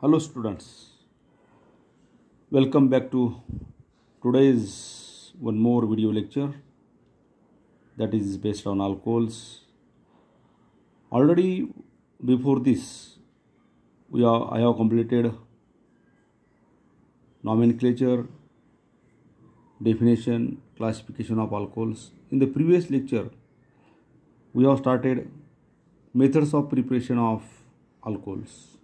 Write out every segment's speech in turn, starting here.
Hello students, welcome back to today's one more video lecture that is based on alcohols. Already before this I have completed nomenclature, definition, classification of alcohols. In the previous lecture we have started methods of preparation of alcohols.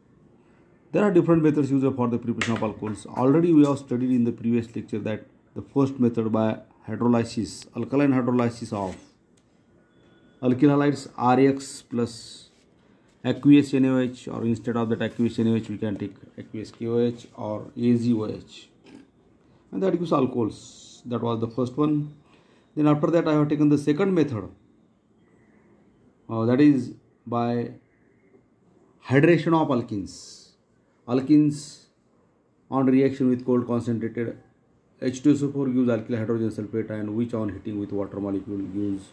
There are different methods used for the preparation of alcohols. Already we have studied in the previous lecture that the first method by hydrolysis, alkaline hydrolysis of alkyl halides RX plus aqueous NaOH, or instead of that aqueous NaOH we can take aqueous KOH or AzOH, and that gives alcohols. That was the first one. Then after that I have taken the second method, that is by hydration of alkenes. Alkenes on reaction with cold concentrated H2SO4 gives alkyl hydrogen sulfate, and which on heating with water molecule gives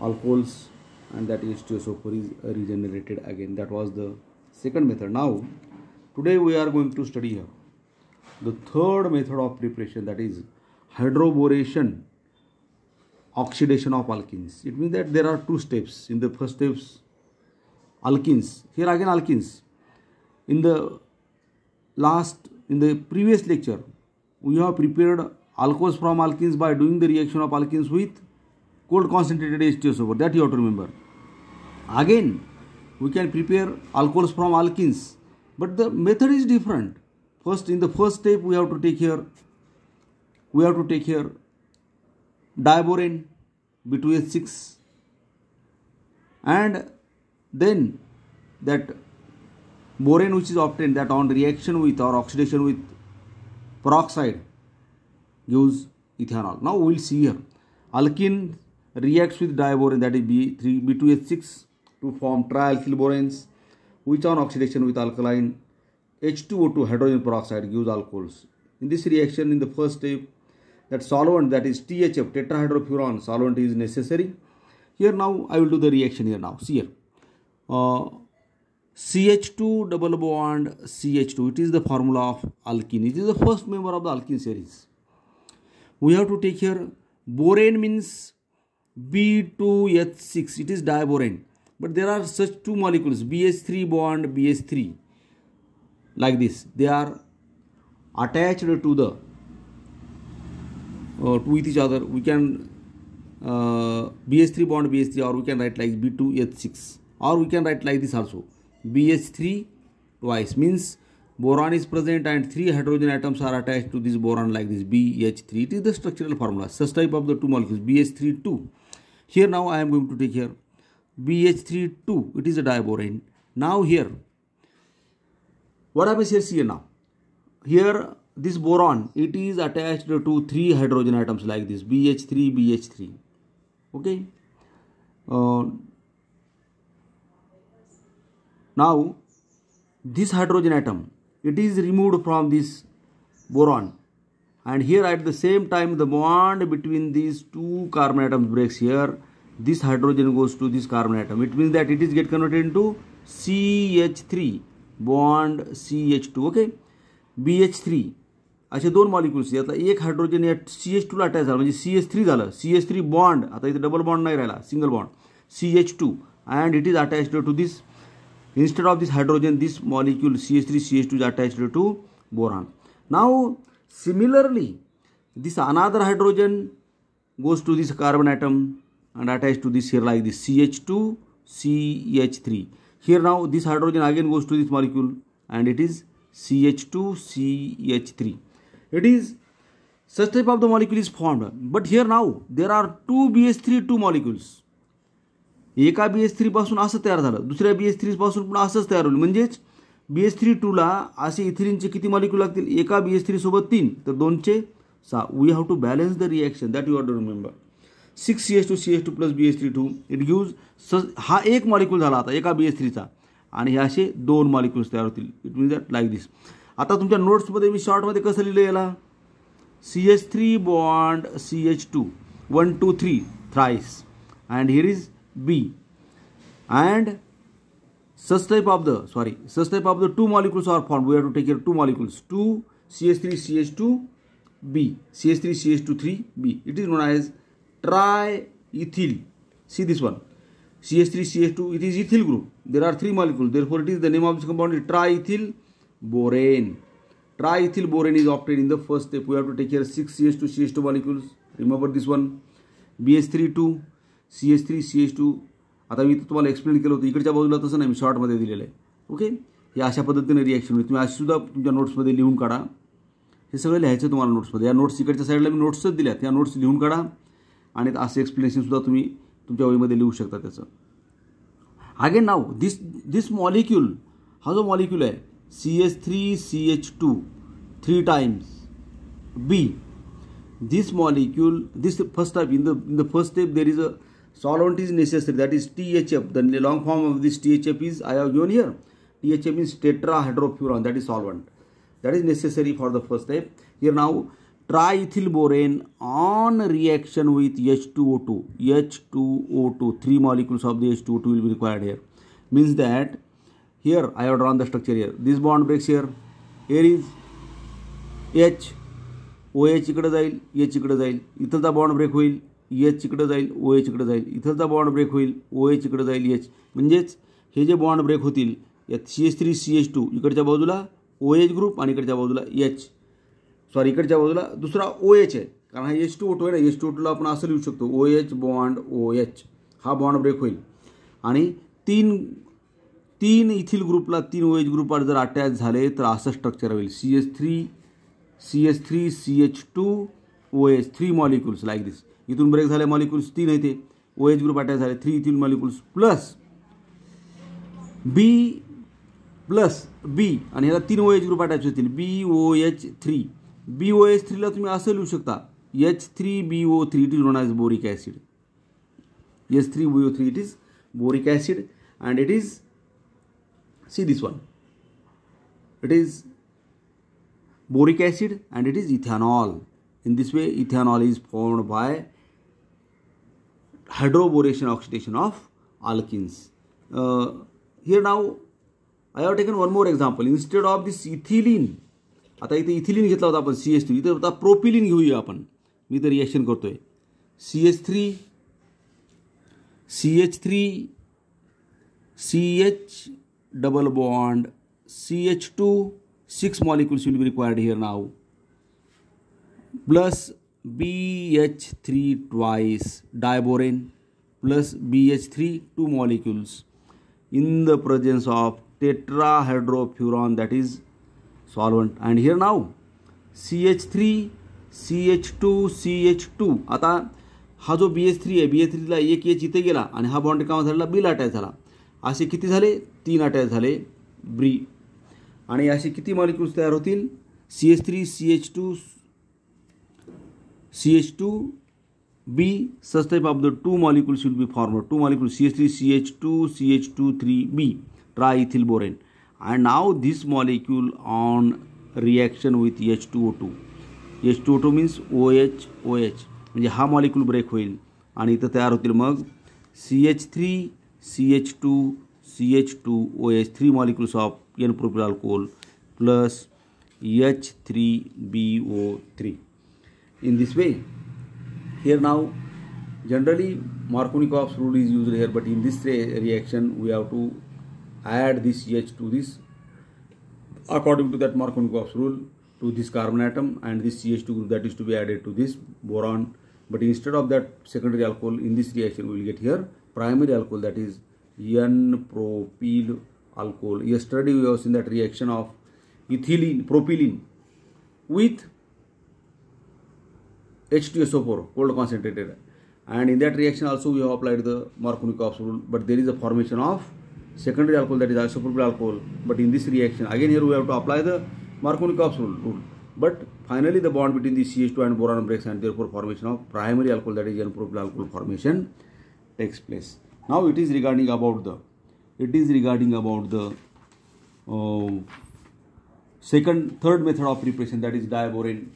alcohols, and that H2SO4 is regenerated again. That was the second method. Now today we are going to study here the third method of preparation, that is hydroboration, oxidation of alkenes. It means that there are two steps. In the first steps, alkenes, here again alkenes. In the previous lecture we have prepared alcohols from alkenes by doing the reaction of alkenes with cold concentrated H2SO4. That you have to remember. Again we can prepare alcohols from alkenes, but the method is different. First, in the first step we have to take here diborane B2H6, and then that borane which is obtained, that on reaction with or oxidation with peroxide gives ethanol. Now we will see here alkene reacts with diborane, that is B2H6, to form trialkyl boranes, which on oxidation with alkaline H2O2 hydrogen peroxide gives alcohols. In this reaction, in the first step, that solvent, that is THF, tetrahydrofuran solvent, is necessary. Here now I will do the reaction here now. See here. CH2 double bond CH2, it is the formula of alkene. It is the first member of the alkene series. We have to take here borane, means B2H6, it is diborane, but there are such two molecules, BH3 bond BH3, like this. They are attached to the with each other. We can BH3 bond BH3, or we can write like B2H6, or we can write like this also, BH3 twice, means boron is present and 3 hydrogen atoms are attached to this boron like this, BH3. It is the structural formula. Such type of the two molecules, BH3 Here now I am going to take here BH3 it is a diborane. Now here what happens here? See now, here this boron, it is attached to 3 hydrogen atoms like this, BH3. Okay. Now this hydrogen atom, it is removed from this boron, and here at the same time the bond between these two carbon atoms breaks. Here this hydrogen goes to this carbon atom. It means that it is get converted into CH3 bond CH2. Okay, BH3 असे दोन molecules, यातला एक hydrogen या CH2 ला attach झाला, म्हणजे CH3 झालं. CH3 bond, आता इथे डबल बॉन्ड नाही राहिला, single bond CH2, and it is attached to this. Instead of this hydrogen, this molecule CH3 is attached to boron. Now similarly, this another hydrogen goes to this carbon atom and attached to this here like this, CH2 CH3. Here now this hydrogen again goes to this molecule and it is CH2 CH3. It is such type of the molecule is formed. But here now there are two BH3 molecules. एका BH3 पासून असं तयार झालं, दुसऱ्या BH3 पासून पण असंच तयार होईल. म्हणजेच BH3 ला असे इथिलीनचे किती मॉलिक्यूल लागतील? एका BH3 सोबत 3, तर 2 चे 6. We have to balance the reaction, that you have to remember. 6CH2 CH2 plus BH3 it gives, हा एक मॉलिक्यूल झाला आता एका BH3 चा, आणि हे असे 2 मॉलिक्यूल्स तयार होतील. It means that like this. आता तुमच्या नोट्समध्ये मी शॉर्टमध्ये कसं लिहिलं याला, CH3 bond CH2 1 2 3 thrice, and here is B, and such type of the two molecules are formed. We have to take care of two molecules, 2 CH3CH2B, CH3CH23B. It is known as triethyl. See this one, CH3CH2, it is ethyl group. There are 3 molecules, therefore it is the name of this compound is triethyl borane. Triethyl borane is obtained in the first step. We have to take care of 6 CH2CH2 molecules. Remember this one, BH32 CH3CH2. आता मी तुम्हाला explain केलं होतं, इकडच्या बाजूला तसं नाही, मी शॉर्टमध्ये दिलेलं आहे. ओके, हे अशा पद्धतीने रिॲक्शन होईल. तुम्ही अशी सुद्धा तुमच्या नोट्समध्ये लिहून काढा. हे सगळं लिहायचं तुम्हाला नोट्समध्ये. या नोट्स इकडच्या साईडला मी नोट्सच दिल्यात, या नोट्स लिहून काढा आणि असं एक्सप्लेनेशनसुद्धा तुम्ही तुमच्या वहीमध्ये लिहू शकता त्याचं. अगेन नाव दिस मॉलिक्यूल, हा जो मॉलिक्यूल आहे CH3CH2 3 times B, this molecule, this first type, in the first step there is a solvent is necessary, that is THF. The long form of this THF is, I have given here, THF means tetrahydrofuran, that is solvent, that is necessary for the first step. Here now triethyl borane on reaction with H2O2, 3 molecules of the H2O2 will be required here. Means that here I have drawn the structure here. This bond breaks here. Here is H, OH इकडे जाईल, H इकडे जाईल, इथलचा bond break होईल, H इकडे जाईल, OH इकडे जाईल, इथलचा bond break होईल, OH इकडे जाईल, H. म्हणजेच हे जे बॉन्ड ब्रेक होतील यात CH3CH2 इकडच्या बाजूला OH ग्रुप आणि इकडच्या बाजूला इकडच्या बाजूला दुसरा OH आहे, कारण हा H2O2 आहे ना, H2O2ला आपण असं लिहू शकतो OH बॉन्ड OH, हा बॉन्ड ब्रेक होईल आणि तीन इथिल ग्रुपला 3 OH ग्रुपवर जर अटॅच झाले तर असं स्ट्रक्चर होईल CH3CH2 OH, 3 molecules like this. इथून ब्रेक झाले मॉलिक्युल्स 3 आहेत, OH ग्रुप अटॅच झाले 3 इथिल मॉलिक्युल्स प्लस B आणि ह्याला 3 OH ग्रुप अटॅच होतील BOH3. BOH3 ला तुम्ही असं लिहू शकता H3BO3, it is known as boric acid. H3BO3, it is boric acid and it is, see this one, it is boric acid and it is ethanol. In this way ethanol is formed by hydroboration oxidation of alkenes. Here now I have taken one more example. Instead of this ethylene, आता इथे ethylene घेतला होता आपण CH3, इथे आता propylene घेऊया आपण. मी तर रिएक्शन करतोय CH3 CH double bond CH2, 6 molecules will be required here now, plus BH3 twice diborane plus BH3 2 molecules in the presence of tetrahydrofuran, that is solvent. And here now CH3 CH2 CH2, आता हा जो BH3 आहे, BH3 ला एक H इथे गेला आणि हा bond रिकामा झाला, B ला अटॅच झाला. असे किती झाले? 3 अटॅच झाले ब्री. आणि असे किती मॉलिक्युल्स तयार होतील? CH3 CH2 B, such type of the 2 molecules will be formed. 2 molecules CH3 CH2 CH23B, triethyl borane. And now this molecule on reaction with H2O2. H2O2 means OH. म्हणजे हा मॉलिक्यूल ब्रेक होईल आणि इथं तयार होतील मग CH3 CH2 CH2 OH, 3 molecules of N-propyl alcohol plus H3BO3. In this way, here now generally Markovnikov's rule is used here, but in this reaction we have to add this H to this according to that Markovnikov's rule to this carbon atom, and this CH2 group that is to be added to this boron. But instead of that secondary alcohol, in this reaction we will get here primary alcohol, that is N-propyl alcohol. Yesterday we have seen that reaction of propylene with H2SO4 cold concentrated, and in that reaction also we have applied the Markovnikov's rule, but there is a formation of secondary alcohol, that is isopropyl alcohol. But in this reaction again here we have to apply the Markovnikov's rule, but finally the bond between the CH2 and boron breaks and therefore formation of primary alcohol, that is N-propyl alcohol formation takes place. Now it is regarding about the third method of preparation, that is diborane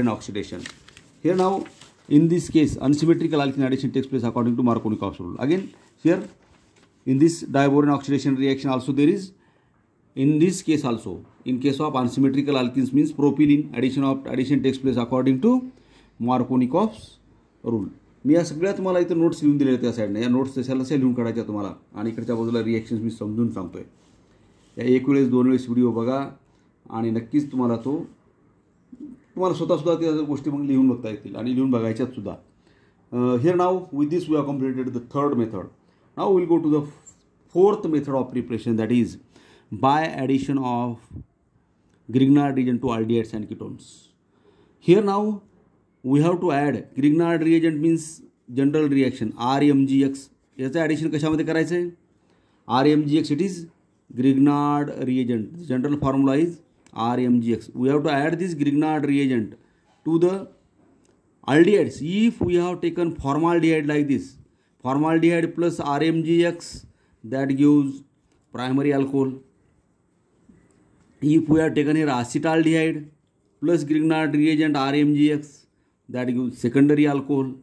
oxidation. Here now in this case unsymmetrical alkene addition takes place according to Markovnikov's rule. Again here In this diboron oxidation reaction also there is, in this case also, in case of unsymmetrical alkenes means propylene, addition takes place according to Markovnikov's rule. मी या सगळ्या तुम्हाला इथं notes लिहून दिलेल्या त्या साईडने, या notes तशाला लिहून काढायच्या तुम्हाला, आणि इकडच्या बाजूला रिॲक्शन्स मी समजून सांगतोय. या एक वेळेस 2 वेळेस व्हिडिओ बघा आणि नक्कीच तुम्हाला स्वतःसुद्धा त्या गोष्टी मग लिहून बघता येतील आणि लिहून बघायच्यात सुद्धा. Here now with this we have completed the third method. Now we will go to the fourth method of preparation, that is by addition of Grignard reagent to aldehydes and ketones. Here now we have to add Grignard reagent means general reaction RMGX. याचं addition कशामध्ये करायचं आहे? RMGX, it is Grignard reagent. The general formula is RMGX. We have to add this Grignard reagent to the aldehydes. If we have taken formaldehyde like this, formaldehyde plus RMGX, that gives primary alcohol. If we have taken here acetaldehyde plus Grignard reagent RMGX, that gives secondary alcohol.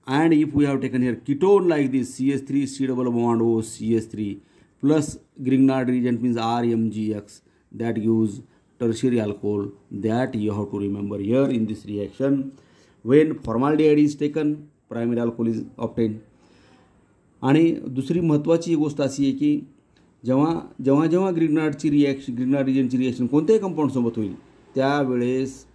And if we have taken here ketone like this, CH3 C double bond O CH3 plus Grignard reagent means RMGX, that gives tertiary alcohol. That you have to remember here in this reaction. When formaldehyde is taken, primary alcohol is obtained. आणि दुसरी महत्त्वाची गोष्ट अशी आहे की जेव्हा ग्रिग्नार्डची रिएजंटची reaction कोणत्याही कंपाऊंडसोबत होईल त्यावेळेस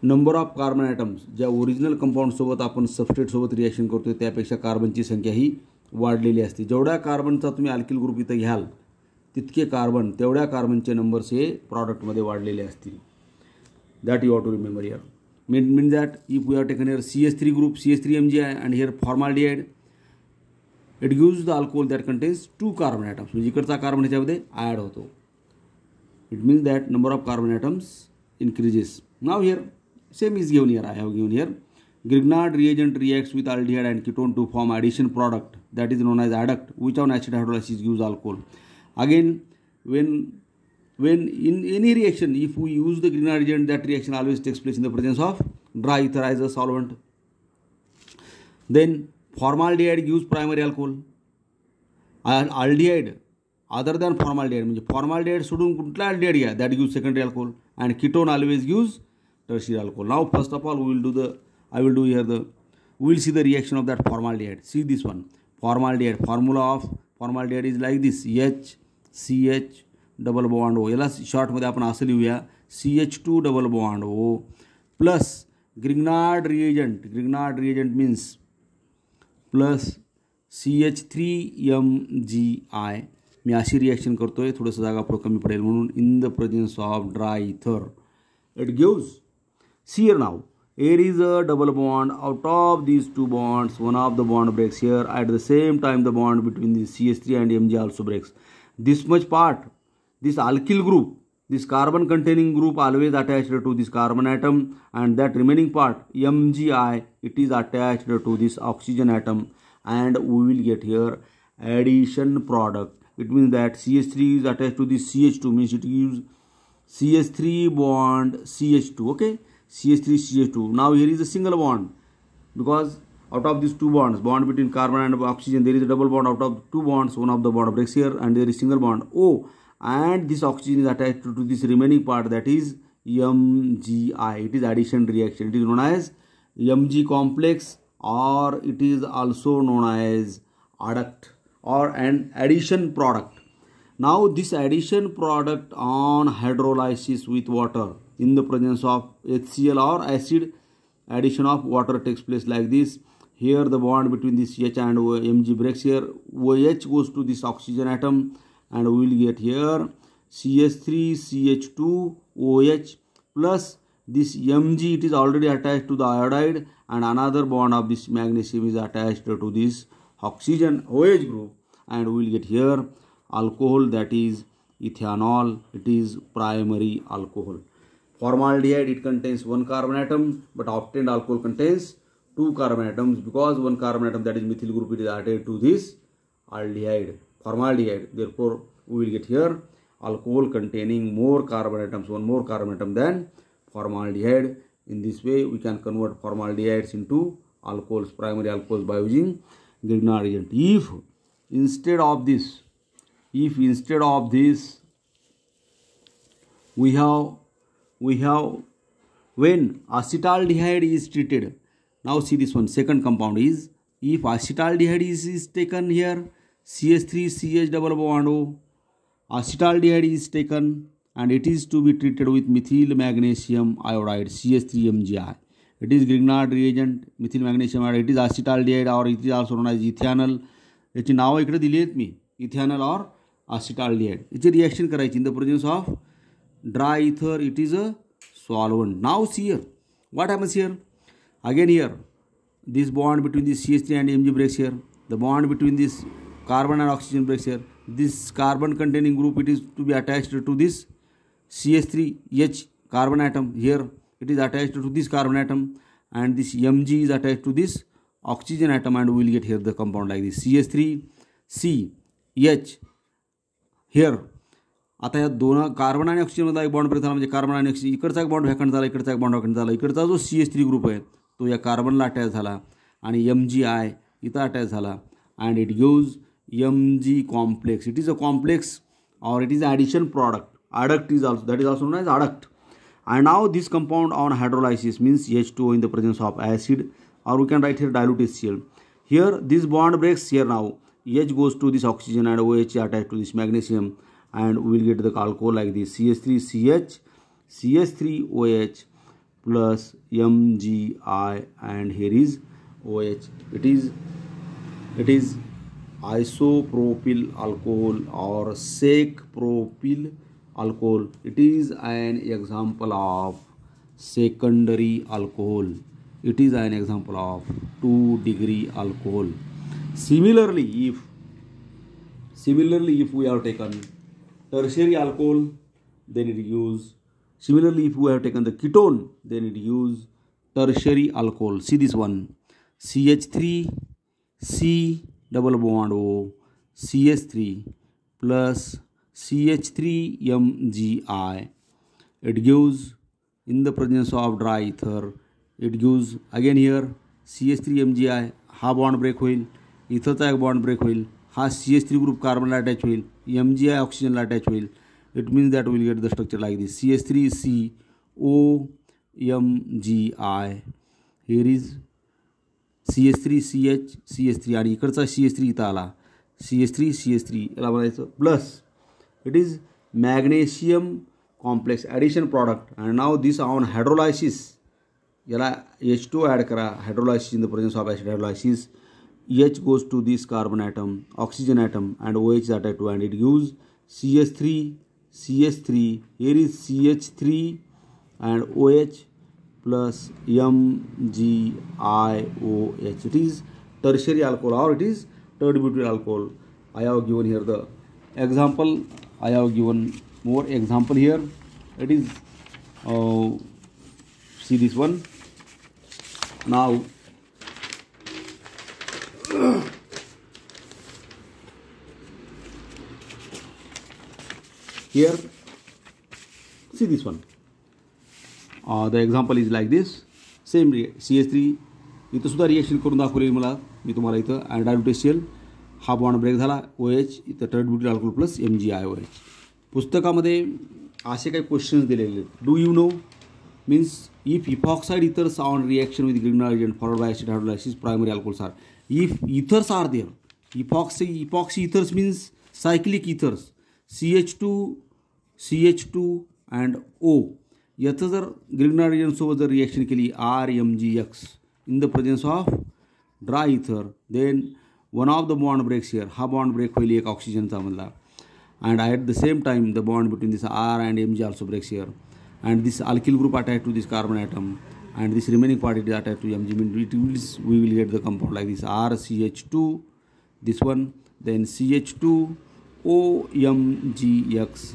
नंबर ऑफ कार्बन ॲटम्स ज्या ओरिजिनल कंपाऊंडसोबत आपण सबस्ट्रेटसोबत रिॲक्शन करतो त्यापेक्षा कार्बनची संख्या ही वाढलेली असते. जेवढ्या कार्बनचा तुम्ही अल्किल ग्रुप इथं घ्याल तितके कार्बन, तेवढ्या कार्बनचे नंबर्स हे प्रॉडक्टमध्ये वाढलेले असतील. That you have to remember here. Means that if we have taken here CH3 group, CH3MgI, and here formaldehyde, it gives the alcohol that contains 2 carbon atoms. म्हणजे इकडचा carbon ह्याच्यामध्ये ॲड होतो. It means that number of carbon atoms increases. Now here same is given here. I have given here Grignard reagent reacts with aldehyde and ketone to form addition product that is known as adduct, which on acid hydrolysis gives alcohol. Again, when in any reaction, if we use the Grignard reagent, that reaction always takes place in the presence of dry ether as a solvent. Then formaldehyde gives primary alcohol. Aldehyde other than formaldehyde, म्हणजे formaldehyde सोडून कुठला aldehyde घ्या, that gives secondary alcohol, and ketone always gives tertiary alcohol. Now first of all we will see the reaction of that formaldehyde. See this one, formaldehyde. Formula of formaldehyde is like this, HCH double bond O. याला शॉर्टमध्ये आपण असं लिहूया CH2 double bond O plus Grignard reagent means plus CH3MgI. मी अशी reaction करतोय, थोडंसं जागा पुढं कमी पडेल म्हणून. In the presence of dry ether it gives. See here नाव here is a double bond. Out of these 2 bonds, one of the bond breaks here. At the same time the bond between the CH3 and Mg also breaks. This much part, this alkyl group, this carbon containing group always attached to this carbon atom, and that remaining part MgI, it is attached to this oxygen atom, and we will get here addition product. It means that CH3 is attached to this CH2, means it gives CH3 bond CH2. Okay, CH3 CH2. Now here is a single bond, because out of these 2 bonds, bond between carbon and oxygen, there is a double bond. Out of 2 bonds, one of the bond breaks here, and there is single bond O, and this oxygen is attached to this remaining part, that is MgI. It is addition reaction. It is known as Mg complex, or it is also known as adduct or an addition product. Now this addition product on hydrolysis with water in the presence of HCl or acid, addition of water takes place like this. Here the bond between this CH and Mg breaks here. OH goes to this oxygen atom, and we will get here CH3 CH2 OH plus this Mg. It is already attached to the iodide, and another bond of this magnesium is attached to this oxygen OH group, and we will get here alcohol, that is ethanol. It is primary alcohol. Formaldehyde, it contains 1 carbon atom, but obtained alcohol contains 2 carbon atoms, because 1 carbon atom, that is methyl group, it is added to this aldehyde, formaldehyde. Therefore we will get here alcohol containing more carbon atoms, 1 more carbon atom than formaldehyde. In this way we can convert formaldehydes into alcohols, primary alcohols, by using Grignard reagent. instead of this we have when acetaldehyde is treated. Now see this one, second compound is, if acetaldehyde is taken here, CH3CH double bond O, acetaldehyde is taken and it is to be treated with methyl magnesium iodide, CH3MgI. It is Grignard reagent, methyl magnesium iodide. It is acetaldehyde or it is also known as ethanol. याची नाव इकडे दिली आहेत मी, ethanol और acetaldehyde. याची reaction करायची in the presence of dry ether. It is a solvent. Now see here, what happens here? Again here, this bond between this CH3 and Mg breaks here. The bond between this carbon and oxygen breaks here. This carbon containing group, it is to be attached to this CH3H carbon atom. Here it is attached to this carbon atom and this Mg is attached to this oxygen atom, and we will get here the compound like this CH3CH. here आता या दोन carbon आणि oxygen मधला एक bond break झाला, म्हणजे carbon आणि oxygen इकडचा एक बॉन्ड व्हॅकंट झाला, इकडचा एक बॉन्ड व्हॅकंट झाला. इकडचा जो CH3 ग्रुप आहे तो या कार्बनला अटॅच झाला आणि MgI इथं अटॅच झाला and it gives Mg complex. It is a complex or it is addition product. Adduct is also, that is also known as adduct. And now this compound on hydrolysis means H2O in the presence of acid, or we can write here dilute HCl. Here this bond breaks here. Now H goes to this oxygen and OH attached to this magnesium, and we will get the alcohol like this CH3CH CH3OH plus MgI, and here is OH. It is isopropyl alcohol or sec propyl alcohol. It is an example of secondary alcohol. It is an example of 2-degree alcohol. Similarly, if we have taken tertiary alcohol, then it gives, similarly if we have taken the ketone, then it gives tertiary alcohol. See this one, CH3C double bond O, CH3 plus CH3MgI. It gives in the presence of dry ether, it gives again here CH3MgI. हा bond break होईल, इथंचा एक bond break होईल, हा CH3 group कार्बनला attach होईल, MgI ऑक्सिजनला attach होईल. It means that will get the structure like this CH3COMgI. Here is CH3CH CH3 आणि इकडचा CH3 इथं आला, CH3 याला म्हणायचं plus. It is magnesium complex addition product. And now this on hydrolysis, याला H2 add करा, hydrolysis in the presence of acid hydrolysis. H goes to this carbon atom, oxygen atom, and OH is attached to, and it gives CH3. Here is CH3 and OH plus MgIOH. It is tertiary alcohol or it is third butyl alcohol. I have given here the example. I have given more example here. It is see this one. Now here see this one. The example is like this. Same CH3 इथं सुद्धा reaction करून दाखवली मला मी तुम्हाला. इथं and dilute HCl, हा bond break झाला, OH इथं थर्ड ब्युटिल अल्कोहोल प्लस MgIOH. पुस्तकामध्ये असे काही क्वेश्चन्स दिलेले आहेत. Do you know means if epoxide ethers on reaction with Grignard reagent followed by acid hydrolysis, primary alcohols are. If ethers are there, epoxy ethers means cyclic ethers, CH2 and O. याचं जर Grignard reagent सोबत जर reaction केली RMgX in the presence of dry ether, then one of the bond breaks here. हा bond break होईल एक ऑक्सिजनचा मधला, and at the same time the bond between this R and Mg also breaks here, and this alkyl group attached to this carbon atom, and this remaining part it is attached to Mg. We will get the compound like this RCH2, this one, then CH2OMgX,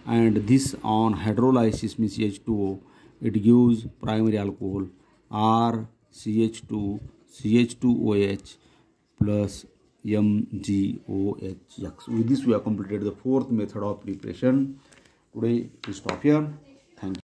and this on hydrolysis means H2O, it gives primary alcohol RCH2CH2OH plus MgOH. With this we have completed the fourth method of preparation. Today we stop here. Thank you.